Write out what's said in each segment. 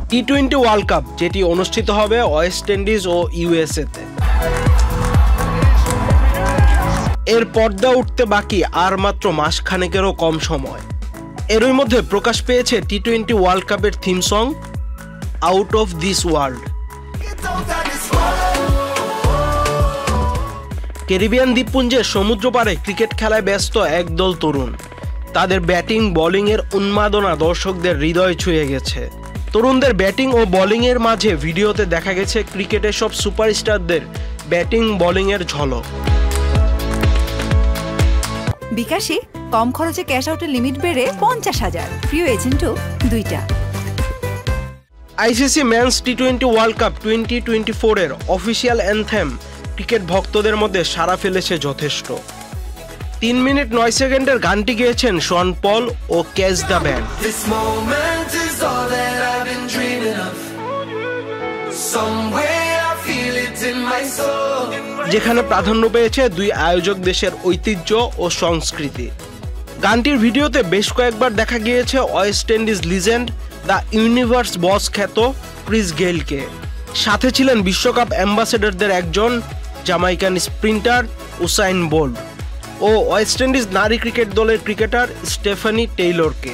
টি-20 world cup যেটি অনুষ্ঠিত হবে ওয়েস্ট ইন্ডিজ ও ইউএসএ-তে। এর পর্দা উঠতে বাকি আর মাত্র মাসখানেকেরও কম সময়। এরই মধ্যে প্রকাশ পেয়েছে টি-20 ওয়ার্ল্ড কাপের theme song out of this world. Caribbean দ্বীপপুঞ্জের সমুদ্র পাড়ে ক্রিকেট খেলায় ব্যস্ত একদল তরুণ। তাদের ব্যাটিং বোলিং এর উন্মাদনা দর্শকদের হৃদয় ছুঁয়ে গেছে। তরুণদের ব্যাটিং ও বোলিং এর মাঝে ভিডিওতে দেখা গেছে ক্রিকেটের সব সুপারস্টারদের ব্যাটিং বোলিং এর ঝলক। বিকাশে কম খরচে ক্যাশ আউটের লিমিট বেড়ে 50,000, প্রিয় এজেন্টও 2টা। আইসিসি মেন্স টি-20 ওয়ার্ল্ড কাপ 2024 এর অফিসিয়াল অ্যানথেম ক্রিকেট ভক্তদের মধ্যে সাড়া ফেলেছে যথেষ্ট। 3 মিনিট 9 সেকেন্ডের গানটি গেয়েছেন শন পল ও ক্যাচ দ্য ব্যান্ড। যেখানে প্রাধান্য পেয়েছে দুই আয়োজক দেশের ঐতিহ্য ও সংস্কৃতি। গানটির ভিডিওতে বেশ কয়েকবার দেখা গিয়েছে West Indies legend the universe boss খ্যাত ক্রিস গেইলকে। সাথে ছিলেন বিশ্বকাপ অ্যাম্বাসেডরদের একজন জামাইকান স্প্রিন্টার উসাইন বোল্ট ও ওয়েস্ট ইন্ডিজ নারী ক্রিকেট দলের ক্রিকেটার স্টেফানি টেইলরকে।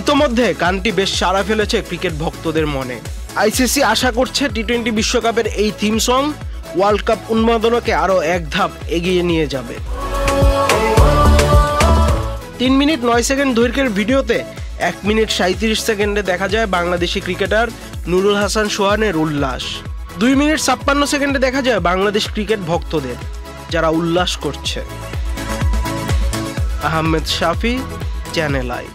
ইতোমধ্যে গানটি বেশ সাড়া ফেলেছে ক্রিকেট ভক্তদের মনে। আইসিসি আশা করছে টি-20 বিশ্বকাপের এই থিম সং ওয়ার্ল্ড কাপ উন্মাদনাকে আরও এক ধাপ এগিয়ে নিয়ে যাবে। 3 মিনিট 9 সেকেন্ড দৈর্ঘ্যের ভিডিওতে 1 মিনিট 37 সেকেন্ডে দেখা যায় বাংলাদেশি ক্রিকেটার নুরুল হাসান সোহানের উল্লাস। 2 মিনিট 56 সেকেন্ডে দেখা যায় বাংলাদেশ ক্রিকেট ভক্তদের যারা উল্লাস করছে। আহমেদ শাফি, চ্যানেল আই।